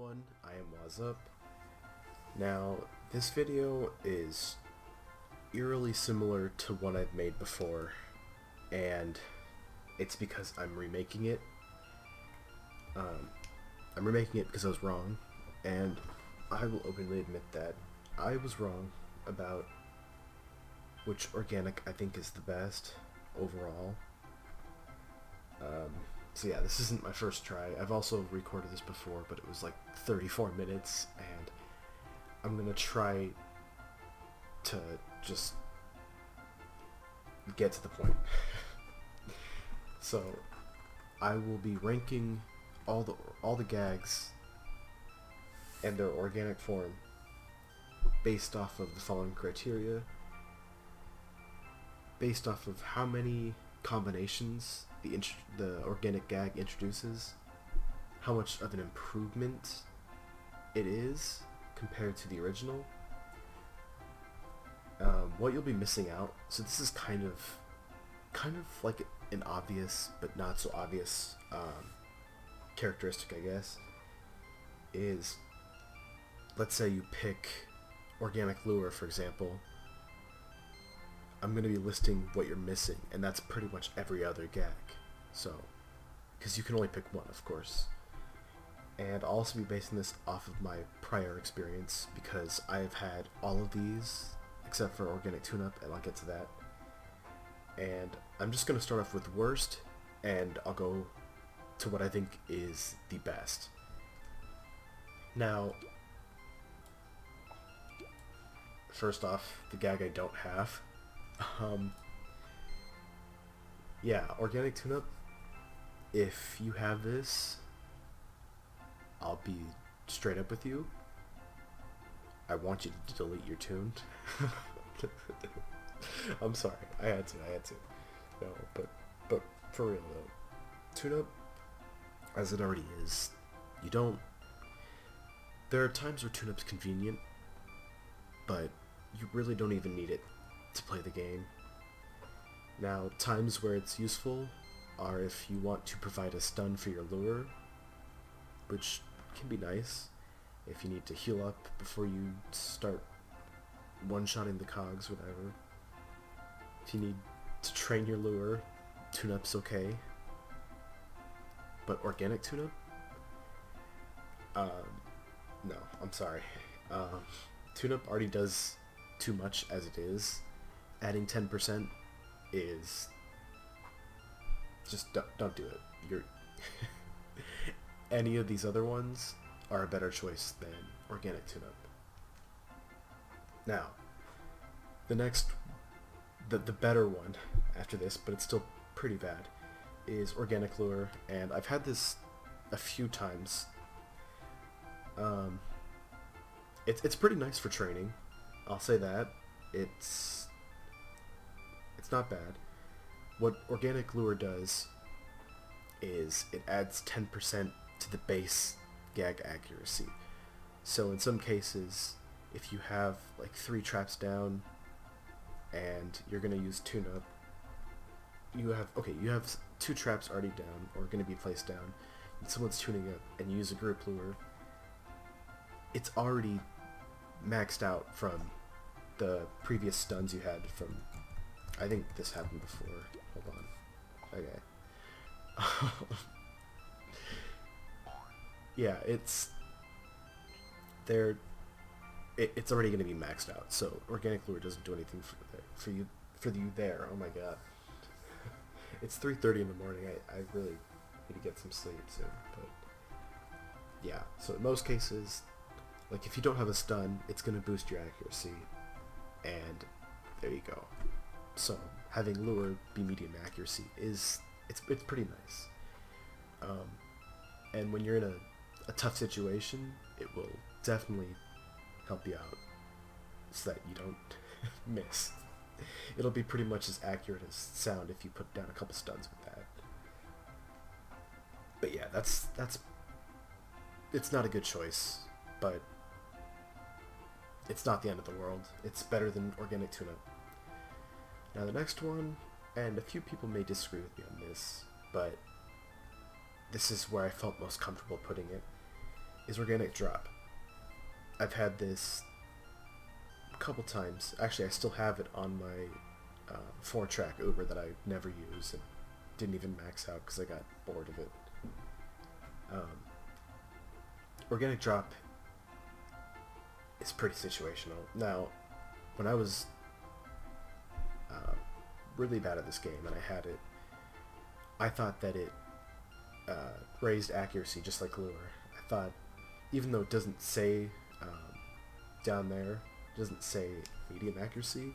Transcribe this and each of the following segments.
everyone, I am Wazzup. Now, this video is eerily similar to one I've made before, and it's because I'm remaking it. I'm remaking it because I was wrong, and I will openly admit that I was wrong about which organic I think is the best overall. So yeah, this isn't my first try. I've also recorded this before, but it was like 34 minutes, and I'm gonna try to just get to the point. So I will be ranking all the gags and their organic form based off of the following criteria: based off of how many combinations the organic gag introduces, how much of an improvement it is compared to the original, what you'll be missing out. So this is kind of like an obvious but not so obvious characteristic, I guess, is, let's say you pick organic lure, for example. I'm going to be listing what you're missing, and that's pretty much every other gag. So, because you can only pick one, of course. And I'll also be basing this off of my prior experience, because I've had all of these, except for organic Toon-Up, and I'll get to that. And I'm just going to start off with worst, and I'll go to what I think is the best. Now, first off, the gag I don't have. Yeah, organic Toon-Up, if you have this, I'll be straight up with you. I want you to delete your tune. I'm sorry, I had to. No, but for real though, Toon-Up, as it already is, there are times where Toon-Up's convenient, but you really don't even need it to play the game. Now, times where it's useful are if you want to provide a stun for your lure, which can be nice if you need to heal up before you start one-shotting the cogs, whatever. If you need to train your lure, Toon-Up's okay. But organic Toon-Up? No, I'm sorry. Toon-Up already does too much as it is. Adding 10% is just don't do it. You're any of these other ones are a better choice than organic Toon-Up. Now, the better one after this, but it's still pretty bad, is organic lure, and I've had this a few times. It's pretty nice for training, I'll say that. It's not bad. What organic lure does is it adds 10% to the base gag accuracy. So in some cases, if you have like 3 traps down and you're gonna use Toon-Up, you have 2 traps already down or gonna be placed down, and someone's tuning up and you use a group lure, it's already maxed out from the previous stuns you had from, I think this happened before. Hold on. Okay. Yeah, it's already going to be maxed out. So organic lure doesn't do anything for you there. Oh my god. It's 3:30 in the morning. I really need to get some sleep soon. But yeah, so in most cases, like if you don't have a stun, it's going to boost your accuracy, and there you go. So having lure be medium accuracy it's pretty nice. And when you're in a tough situation, it will definitely help you out so that you don't miss. It'll be pretty much as accurate as sound if you put down a couple stuns with that. But yeah, it's not a good choice, but it's not the end of the world. It's better than organic Toon-Up. Now the next one, and a few people may disagree with me on this, but this is where I felt most comfortable putting it, is organic drop. I've had this a couple times. Actually, I still have it on my 4-track Uber that I never use and didn't even max out because I got bored of it. Organic drop is pretty situational. Now, when I was really bad at this game and I had it, I thought that it raised accuracy just like lure. I thought, even though it doesn't say down there, it doesn't say medium accuracy,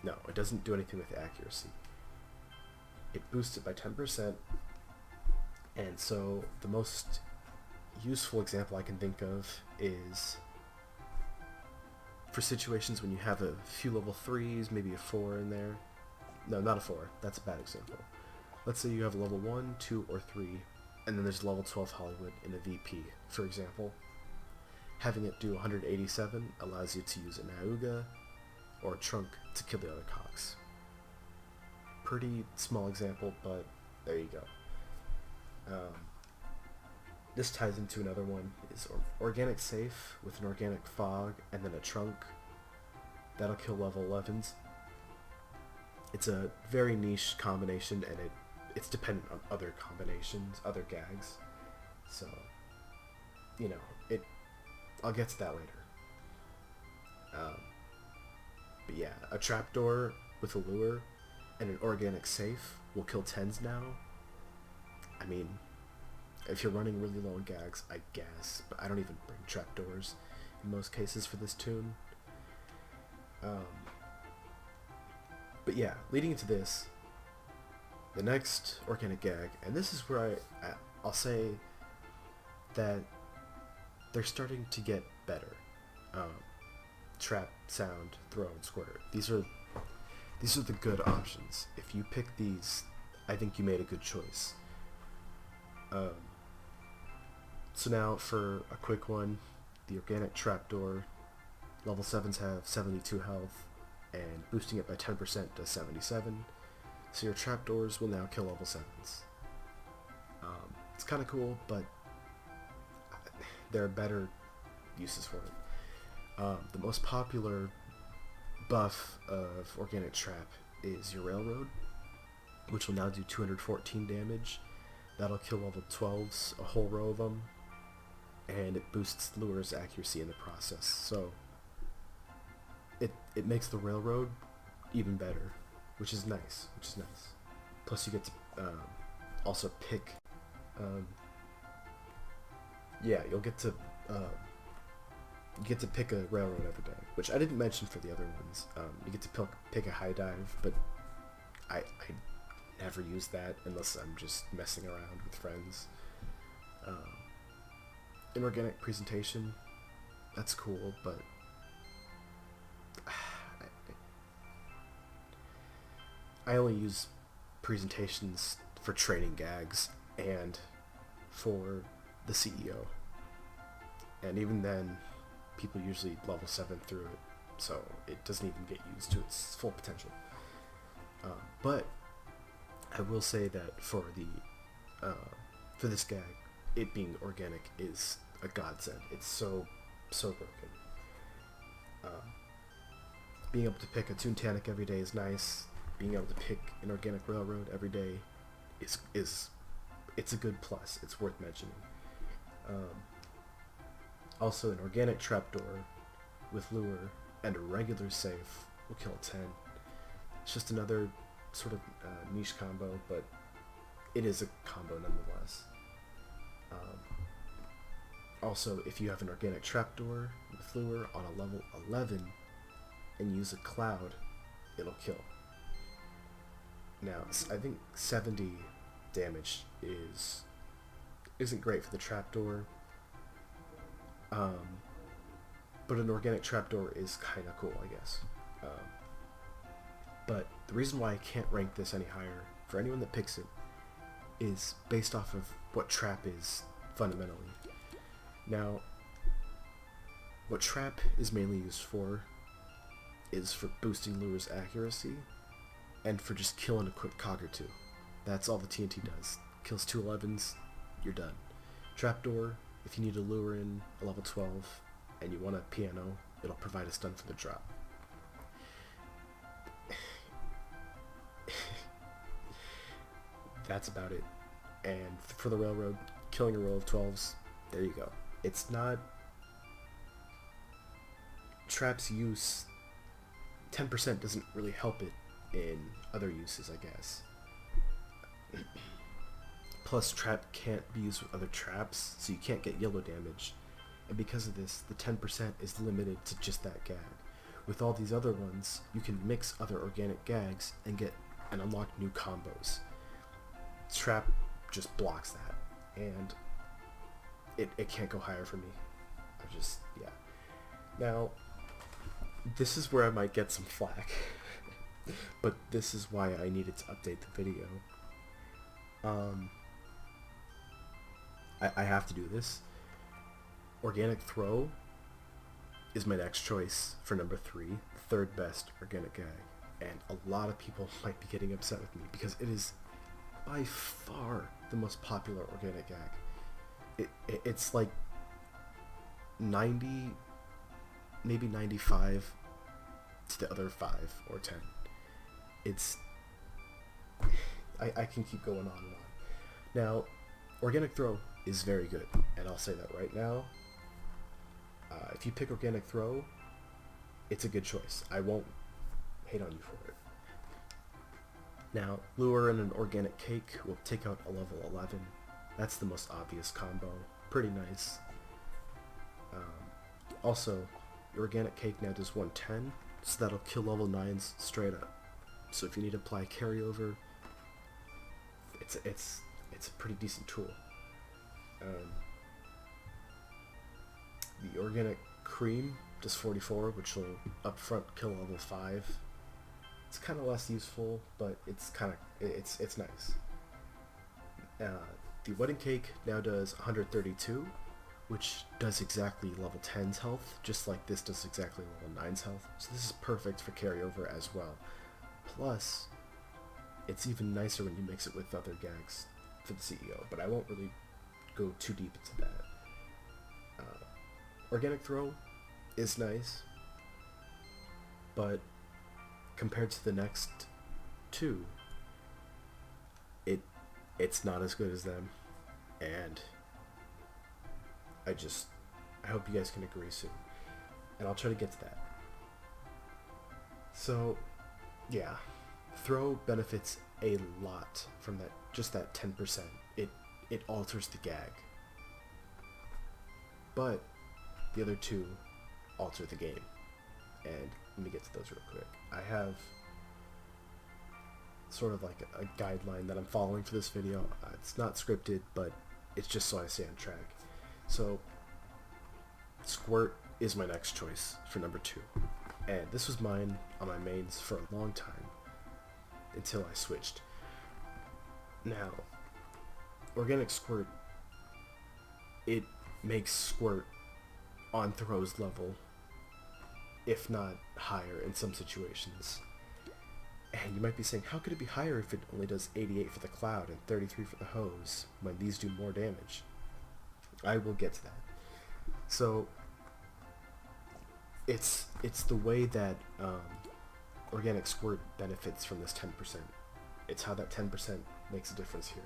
no, it doesn't do anything with accuracy. It boosts it by 10%, and so the most useful example I can think of is for situations when you have a few level 3s, maybe a 4 in there. No, not a 4. That's a bad example. Let's say you have a level 1, 2, or 3, and then there's level 12 Hollywood in a VP, for example. Having it do 187 allows you to use an Auga or a trunk to kill the other cogs. Pretty small example, but there you go. This ties into another one, is organic safe with an organic fog and then a trunk. That'll kill level 11s. It's a very niche combination, and it's dependent on other combinations, other gags. So, you know, I'll get to that later. But yeah, a trapdoor with a lure and an organic safe will kill 10s now. I mean, if you're running really low on gags, I guess, but I don't even bring trapdoors in most cases for this tune. But yeah, leading into this, the next organic gag, and this is where I'll say that they're starting to get better. Trap, sound, throw, and squirter. These are the good options. If you pick these, I think you made a good choice. So now for a quick one, the organic trapdoor, level 7s have 72 health, and boosting it by 10% to 77. So your trapdoors will now kill level 7s. It's kind of cool, but there are better uses for it. The most popular buff of organic trap is your railroad, which will now do 214 damage. That'll kill level 12s, a whole row of them, and it boosts lure's accuracy in the process. So it makes the railroad even better, which is nice. Plus you get to also pick. You'll get to pick a railroad every day, which I didn't mention for the other ones. You get to pick a high dive, but I never use that unless I'm just messing around with friends. Inorganic presentation, that's cool, but I only use presentations for training gags and for the CEO. And even then, people usually level 7 through it, so it doesn't even get used to its full potential. But I will say that for this gag, it being organic is a godsend. It's so broken. Being able to pick a Toon-Tanic every day is nice. Being able to pick an organic railroad every day it's a good plus. It's worth mentioning. Also, an organic trapdoor with lure and a regular safe will kill 10. It's just another sort of niche combo, but it is a combo nonetheless. Also, if you have an organic trapdoor with lure on a level 11 and use a cloud, it'll kill. Now, I think 70 damage isn't great for the trapdoor, but an organic trapdoor is kind of cool, I guess. But the reason why I can't rank this any higher for anyone that picks it is based off of what trap is fundamentally. Now, what trap is mainly used for is for boosting lure's accuracy and for just killing a quick cog or two. That's all the TNT does. Kills 2 11s, you're done. Trapdoor, if you need to lure in a level 12 and you want a piano, it'll provide a stun for the drop. That's about it. And for the railroad, killing a row of 12s, there you go. It's not... Trap's use, 10% doesn't really help it in other uses, I guess. Plus, Trap can't be used with other traps, so you can't get yellow damage. And because of this, the 10% is limited to just that gag. With all these other ones, you can mix other organic gags and get and unlock new combos. Trap just blocks that, and it can't go higher for me. Yeah. Now, this is where I might get some flack, but this is why I needed to update the video. I have to do this. Organic Throw is my next choice for number 3, the third best organic gag, and a lot of people might be getting upset with me because it is by far the most popular organic gag. It's like 90, maybe 95 to the other 5 or 10. It's... I can keep going on and on. Now, Organic Throw is very good, and I'll say that right now. If you pick Organic Throw, it's a good choice. I won't hate on you for it. Now, Lure and an Organic Cake will take out a level 11. That's the most obvious combo. Pretty nice. Also, your Organic Cake now does 110, so that'll kill level 9s straight up. So if you need to apply carryover, it's a pretty decent tool. The Organic Cream does 44, which will upfront kill level 5. It's kind of less useful, but it's nice. The Wedding Cake now does 132, which does exactly level 10's health, just like this does exactly level 9's health. So this is perfect for carryover as well. Plus, it's even nicer when you mix it with other gags for the CEO, but I won't really go too deep into that. Organic Throw is nice, but compared to the next 2, it's not as good as them, and I hope you guys can agree soon, and I'll try to get to that. So, yeah, Throw benefits a lot from that, just that 10%. It alters the gag, but the other 2 alter the game, and let me get to those real quick. I have sort of like a guideline that I'm following for this video. It's not scripted, but it's just so I stay on track. So, Squirt is my next choice for number 2, and this was mine on my mains for a long time until I switched. Now, Organic Squirt, it makes Squirt on Throw's level, if not higher in some situations. And you might be saying, how could it be higher if it only does 88 for the Cloud and 33 for the Hose, when these do more damage? I will get to that. So, it's the way that Organic Squirt benefits from this 10%. It's how that 10% makes a difference here.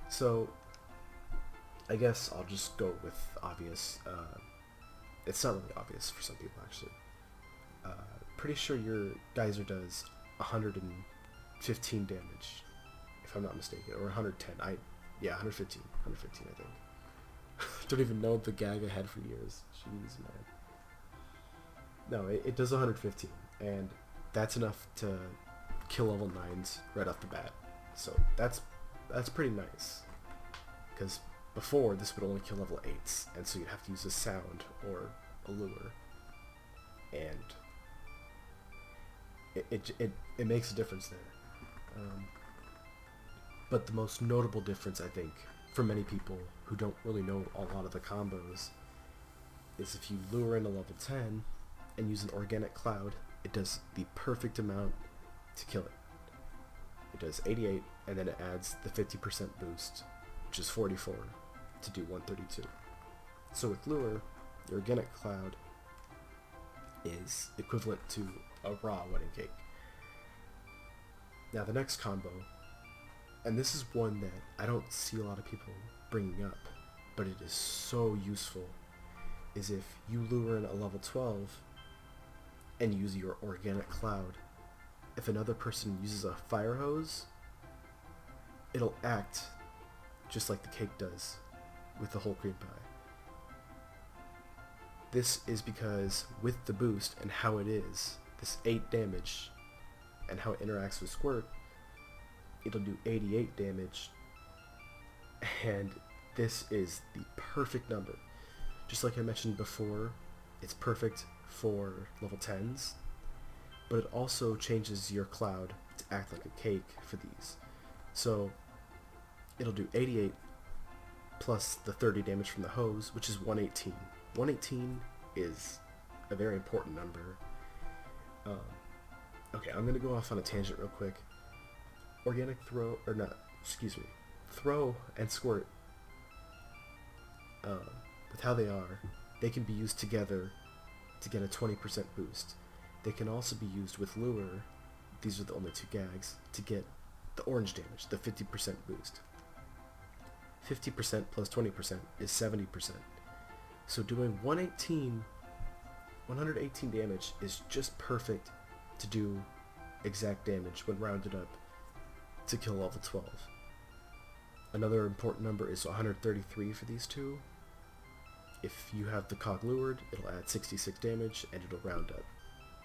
So, I guess I'll just go with obvious. It's not really obvious for some people, actually. Pretty sure your Geyser does 115 damage, if I'm not mistaken, or 110. 115, I think. Don't even know the gag I had for years. Jeez, man. No, it does 115, and that's enough to kill level 9s right off the bat. So that's pretty nice, because before this would only kill level 8s, and so you'd have to use a sound or a lure, and it makes a difference there. But the most notable difference, I think, for many people who don't really know a lot of the combos, is if you lure in a level 10 and use an Organic Cloud, it does the perfect amount to kill it. It does 88, and then it adds the 50% boost which is 44 to do 132. So with lure, your organic cloud is equivalent to a raw wedding cake. Now the next combo, and this is one that I don't see a lot of people bringing up, but it is so useful, is if you lure in a level 12 and use your organic cloud, if another person uses a fire hose, it'll act just like the cake does with the whole cream pie. This is because with the boost and how it is, this 8 damage, and how it interacts with squirt, it'll do 88 damage, and this is the perfect number. Just like I mentioned before, it's perfect for level 10s, but it also changes your cloud to act like a cake for these. So it'll do 88 plus the 30 damage from the hose, which is 118. 118 is a very important number. Okay, I'm gonna go off on a tangent real quick. Organic throw, or not, excuse me, throw and squirt, with how they are, they can be used together to get a 20% boost. They can also be used with lure, these are the only 2 gags, to get the orange damage, the 50% boost. 50% plus 20% is 70%. So doing 118 damage is just perfect to do exact damage when rounded up to kill level 12. Another important number is 133 for these two. If you have the cog lured, it'll add 66 damage and it'll round up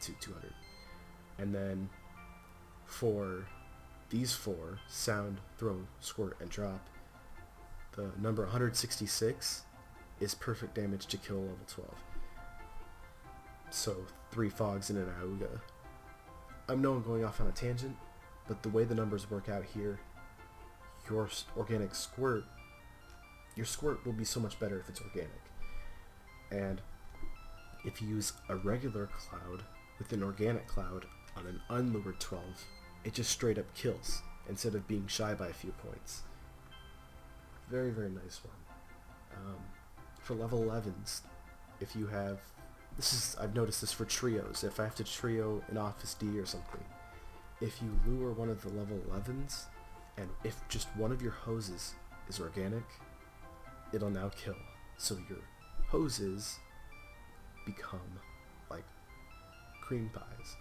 to 200. And then for these 4, sound, throw, squirt, and drop, the number 166 is perfect damage to kill level 12. So 3 fogs in an Auga. I know I'm going off on a tangent, but the way the numbers work out here, your organic squirt, your squirt will be so much better if it's organic. And if you use a regular cloud with an organic cloud on an unlured 12, it just straight up kills instead of being shy by a few points. Very, very nice one. For level 11s, if you have, I've noticed this for trios, if I have to trio an Office D or something, if you lure one of the level 11s, and if just one of your hoses is organic, it'll now kill. So your hoses become like cream pies.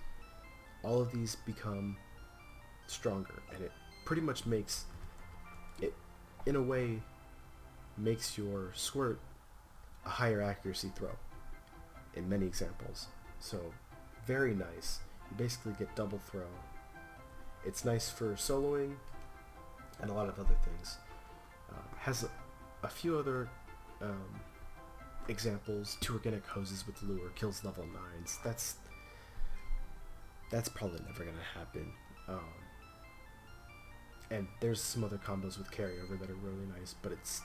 All of these become stronger, and it pretty much makes it, in a way, makes your squirt a higher accuracy throw in many examples. So very nice. You basically get double throw. It's nice for soloing and a lot of other things. Has a few other examples. 2 organic hoses with lure kills level 9s. That's probably never gonna happen. And there's some other combos with carryover that are really nice, but it's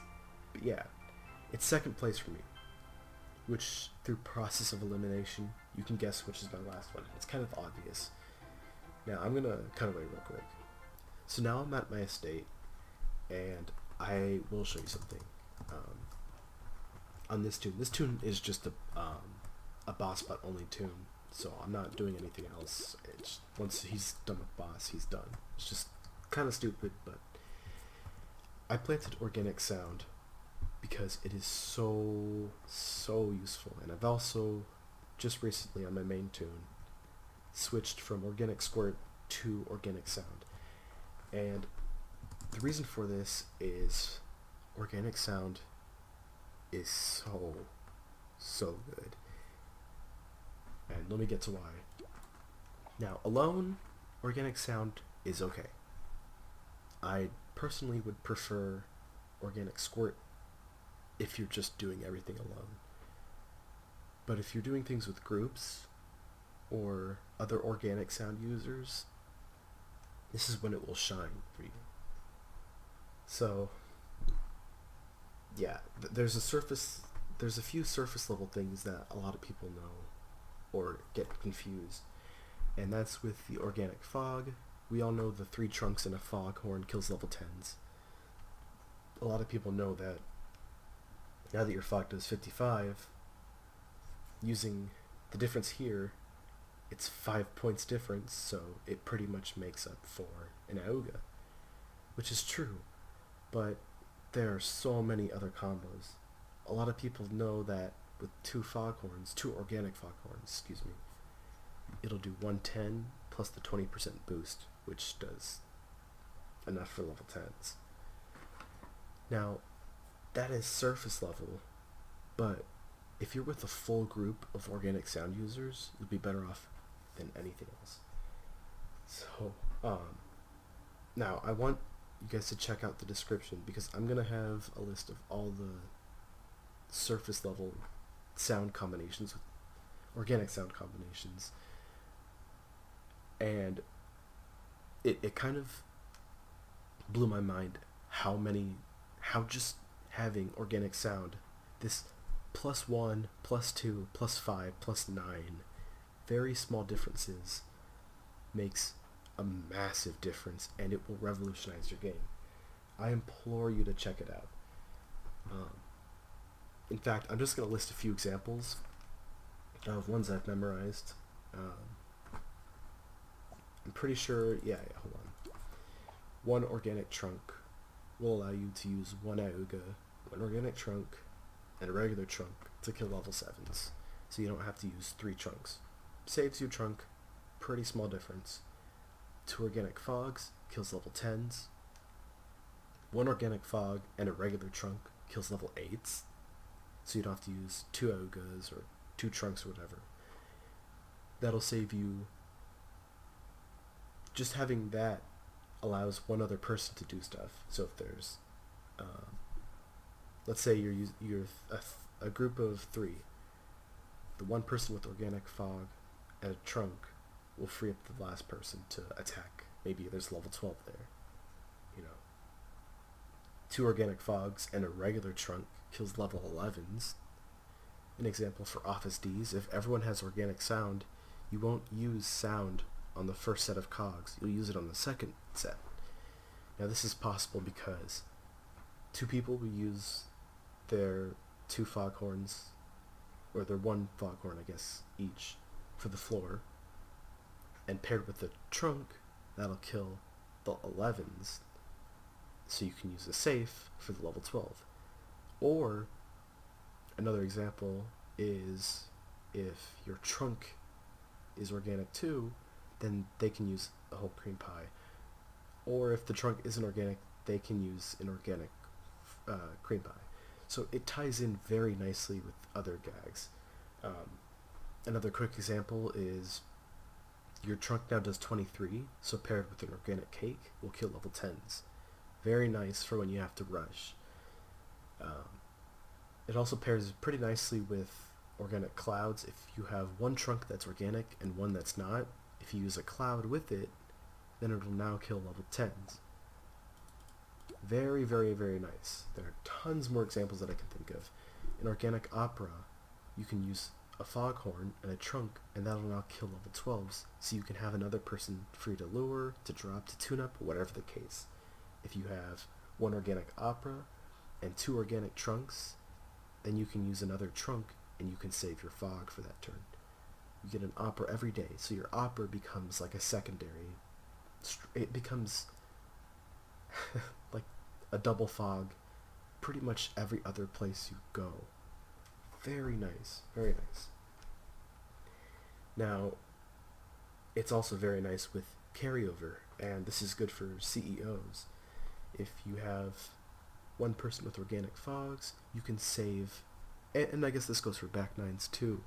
second place for me, which through process of elimination you can guess which is my last one. It's kind of obvious. Now I'm gonna cut away real quick. So now I'm at my estate, and I will show you something. On this toon, is just a boss bot only toon, so I'm not doing anything else. It's, once he's done with boss, he's done. It's just kind of stupid, but I planted organic sound because it is so useful, and I've also just recently on my main toon switched from organic squirt to organic sound. And the reason for this is organic sound is so good. And let me get to why. Now, alone, organic sound is okay. I personally would prefer organic squirt if you're just doing everything alone. But if you're doing things with groups or other organic sound users, this is when it will shine for you. So yeah, there's a few surface level things that a lot of people know or get confused, and that's with the organic fog. We all know the 3 trunks in a fog horn kills level 10s. a lot of people know that now that your fog does 55, using the difference here, it's 5 points difference, so it pretty much makes up for an Auga, which is true, but there are so many other combos. A lot of people know that with two organic foghorns, excuse me, it'll do 110 plus the 20% boost, which does enough for level 10s. Now, that is surface level, but if you're with a full group of organic sound users, you'll be better off than anything else. So, now I want you guys to check out the description, because I'm going to have a list of all the surface level sound combinations, with organic sound combinations, and it kind of blew my mind how just having organic sound, this +1, +2, +5, +9, very small differences, makes a massive difference, and it will revolutionize your game. I implore you to check it out. In fact, I'm just going to list a few examples of ones I've memorized. I'm pretty sure, hold on. One organic trunk will allow you to use one Auga, one organic trunk, and a regular trunk to kill level 7s. So you don't have to use 3 trunks. Saves you trunk, pretty small difference. 2 organic fogs kills level 10s. 1 organic fog and a regular trunk kills level 8s. So you don't have to use 2 Augas or 2 trunks or whatever. That'll save you. Just having that allows one other person to do stuff. So if there's, let's say you're a group of 3, the one person with organic fog and a trunk will free up the last person to attack. Maybe there's level 12 there. 2 organic fogs and a regular trunk kills level 11s. An example for Office Ds: if everyone has organic sound, you won't use sound on the first set of cogs, you'll use it on the second set. Now this is possible because 2 people will use their 2 foghorns, or their 1 foghorn, I guess, each, for the floor, and paired with the trunk, that'll kill the 11s, so you can use a safe for the level 12. Or, another example is if your trunk is organic too, then they can use a whole cream pie. Or if the trunk isn't organic, they can use an organic cream pie. So it ties in very nicely with other gags. Another quick example is your trunk now does 23, so paired with an organic cake will kill level 10s. Very nice for when you have to rush. It also pairs pretty nicely with organic clouds. If you have 1 trunk that's organic and 1 that's not, if you use a cloud with it, then it'll now kill level 10s. Very, very, very nice. There are tons more examples that I can think of. In organic opera, you can use a foghorn and a trunk, and that'll now kill level 12s, so you can have another person free to lure, to drop, to tune-up, whatever the case. If you have 1 organic opera and 2 organic trunks, then you can use another trunk, and you can save your fog for that turn. You get an opera every day, so your opera becomes like a secondary. It becomes like a double fog pretty much every other place you go. Very nice, very nice. Now, it's also very nice with carryover, and this is good for CEOs. If you have 1 person with organic fogs, you can save, and I guess this goes for back 9s too.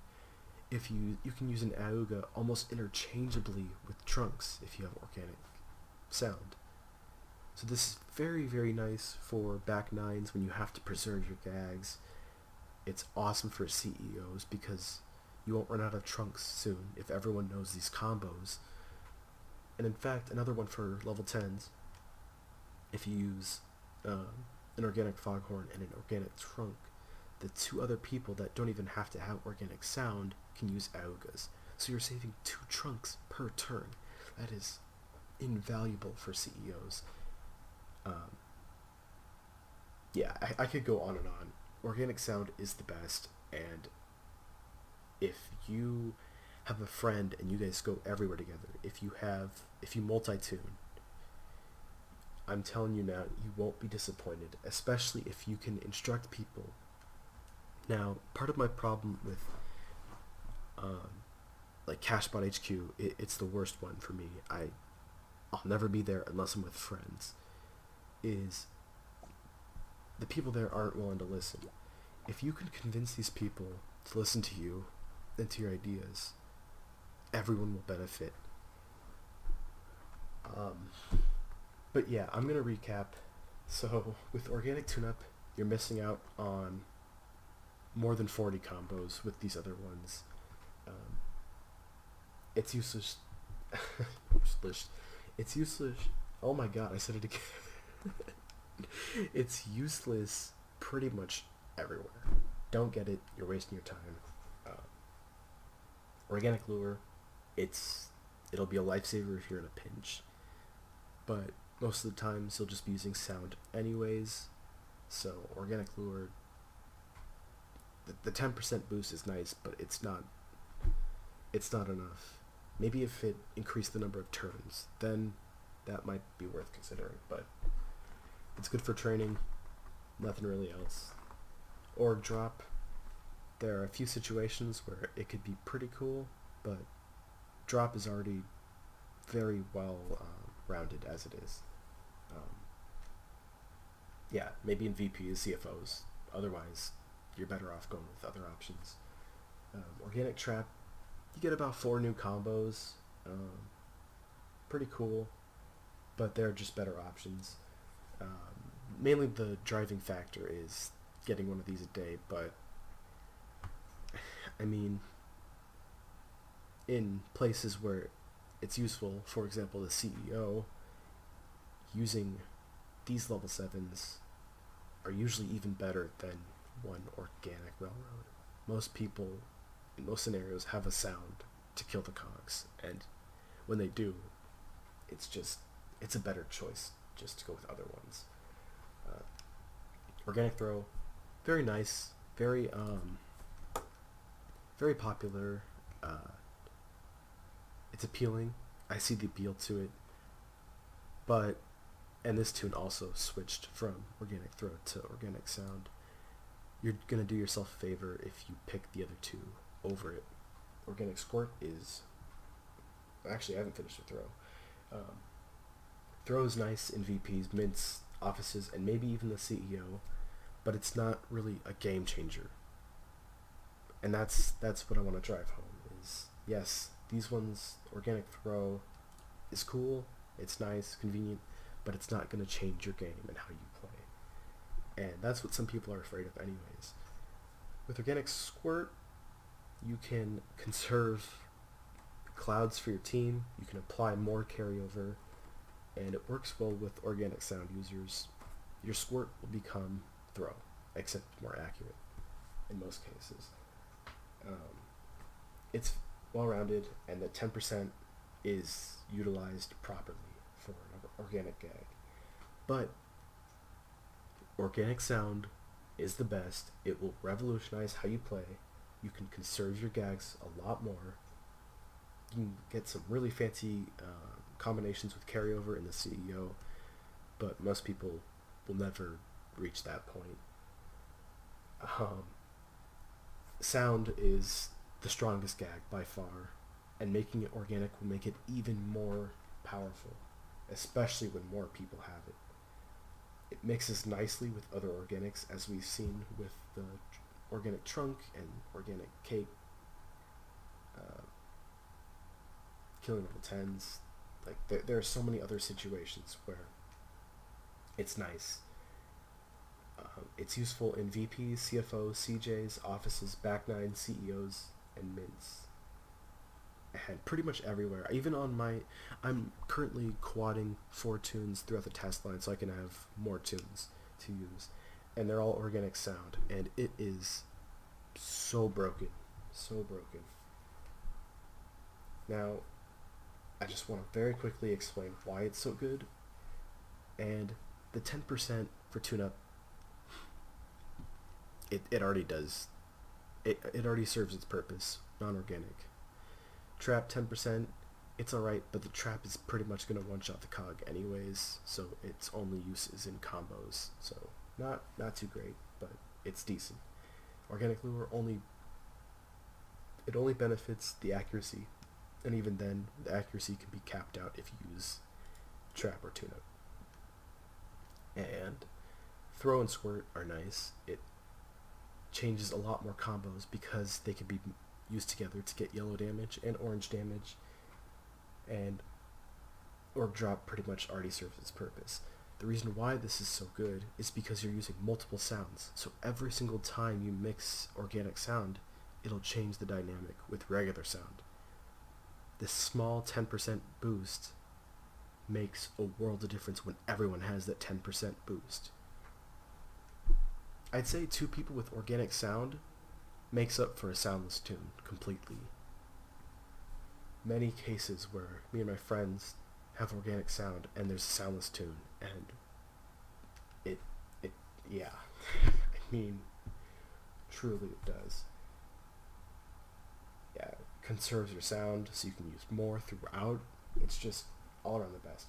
If you can use an Auga almost interchangeably with trunks if you have organic sound. So this is very, very nice for back 9s when you have to preserve your gags. It's awesome for CEOs because you won't run out of trunks soon if everyone knows these combos. And in fact, another one for level 10s, if you use an organic foghorn and an organic trunk, the 2 other people that don't even have to have organic sound can use Augas. So you're saving 2 trunks per turn. That is invaluable for CEOs. yeah, I could go on and on. Organic sound is the best, and if you have a friend and you guys go everywhere together, if you multi-tune, I'm telling you now, you won't be disappointed, especially if you can instruct people. Now, part of my problem with um, like Cashbot HQ, it's the worst one for me. I'll never be there unless I'm with friends. Is the people there aren't willing to listen. If you can convince these people to listen to you and to your ideas, everyone will benefit. Um, but yeah, I'm gonna recap. So with organic tune-up, you're missing out on more than 40 combos with these other ones. Um, it's useless. It's useless. Oh my god, I said it again. It's useless pretty much everywhere. Don't get it. You're wasting your time. Uh, Organic lure, it'll be a lifesaver if you're in a pinch, but most of the times you'll just be using sound anyways. So organic lure, the 10% boost is nice, but it's not enough. Maybe if it increased the number of turns, then that might be worth considering. But it's good for training, nothing really else. Or drop. There are a few situations where it could be pretty cool, but drop is already very well rounded as it is. Um, yeah, maybe in VPs, CFOs. Otherwise, you're better off going with other options. Organic trap, you get about 4 new combos. Pretty cool, but they're just better options. Mainly the driving factor is getting one of these a day, but I mean, in places where it's useful, for example, the CEO, using these level 7s are usually even better than one organic railroad. Most people, in most scenarios, have a sound to kill the cogs, and when they do, it's a better choice just to go with other ones. Uh, Organic throw, very nice, very popular. It's appealing. I see the appeal to it, but and this tune also switched from organic throw to organic sound. You're gonna do yourself a favor if you pick the other two over it. Organic squirt is actually I haven't finished the throw. Throw is nice in VPs, mints, offices, and maybe even the CEO, but it's not really a game changer. And that's what I want to drive home is yes, these ones organic throw is cool, it's nice, convenient, but it's not going to change your game and how you play. And that's what some people are afraid of anyways. With organic squirt, you can conserve clouds for your team, you can apply more carryover, and it works well with organic sound users. Your squirt will become throw, except more accurate in most cases. It's well-rounded, and the 10% is utilized properly for an organic gag. But organic sound is the best. It will revolutionize how you play. You can conserve your gags a lot more. You can get some really fancy combinations with carryover in the CEO, but most people will never reach that point. Sound is the strongest gag by far, and making it organic will make it even more powerful, especially when more people have it. It mixes nicely with other organics, as we've seen with the organic trunk and organic cape, killing level 10s. Like there are so many other situations where it's nice. It's useful in VPs, CFOs, CJs, offices, back nine, CEOs, and mints. And pretty much everywhere. Even on I'm currently quadding 4 tunes throughout the test line so I can have more tunes to use. And they're all organic sound. And it is so broken. So broken. Now, I just want to very quickly explain why it's so good. And the 10% for Toon-Up, it already does. It already serves its purpose. Non-organic. Trap 10%. It's alright, but the trap is pretty much gonna one-shot the cog anyways, so its only use is in combos. So not too great, but it's decent. Organic lure only benefits the accuracy, and even then, the accuracy can be capped out if you use trap or tune-up. And throw and squirt are nice. It changes a lot more combos because they can be used together to get yellow damage and orange damage, and orb drop pretty much already serves its purpose. The reason why this is so good is because you're using multiple sounds, so every single time you mix organic sound, it'll change the dynamic with regular sound. This small 10% boost makes a world of difference when everyone has that 10% boost. I'd say two people with organic sound makes up for a soundless tune completely. Many cases where me and my friends have organic sound and there's a soundless tune, and it yeah. I mean, truly it does. Yeah, it conserves your sound so you can use more throughout. It's just all around the best.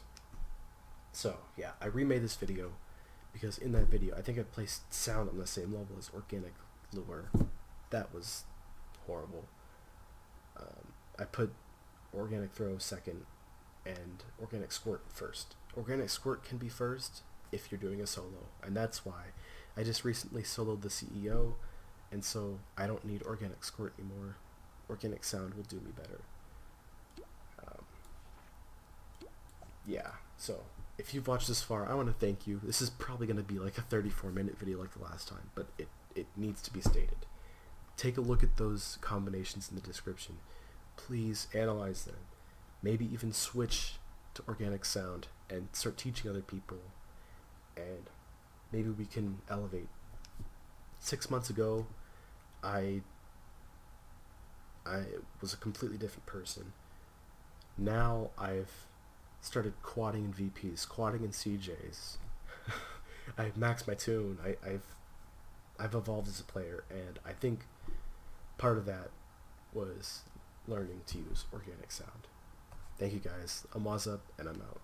So yeah, I remade this video because in that video I think I placed sound on the same level as organic lure. That was horrible. I put organic throw second and organic squirt first. Organic squirt can be first if you're doing a solo, and that's why I just recently soloed the CEO, and so I don't need organic squirt anymore. Organic sound will do me better. Yeah, so if you've watched this far, I want to thank you. This is probably going to be like a 34-minute video like the last time, but it needs to be stated. Take a look at those combinations in the description. Please analyze them. Maybe even switch to organic sound and start teaching other people, and maybe we can elevate. 6 months ago, I was a completely different person. Now I've started quadding in VPs, quadding in CJs. I've maxed my tune. I've evolved as a player, and I think part of that was learning to use organic sound. Thank you guys. I'm Wazzup, and I'm out.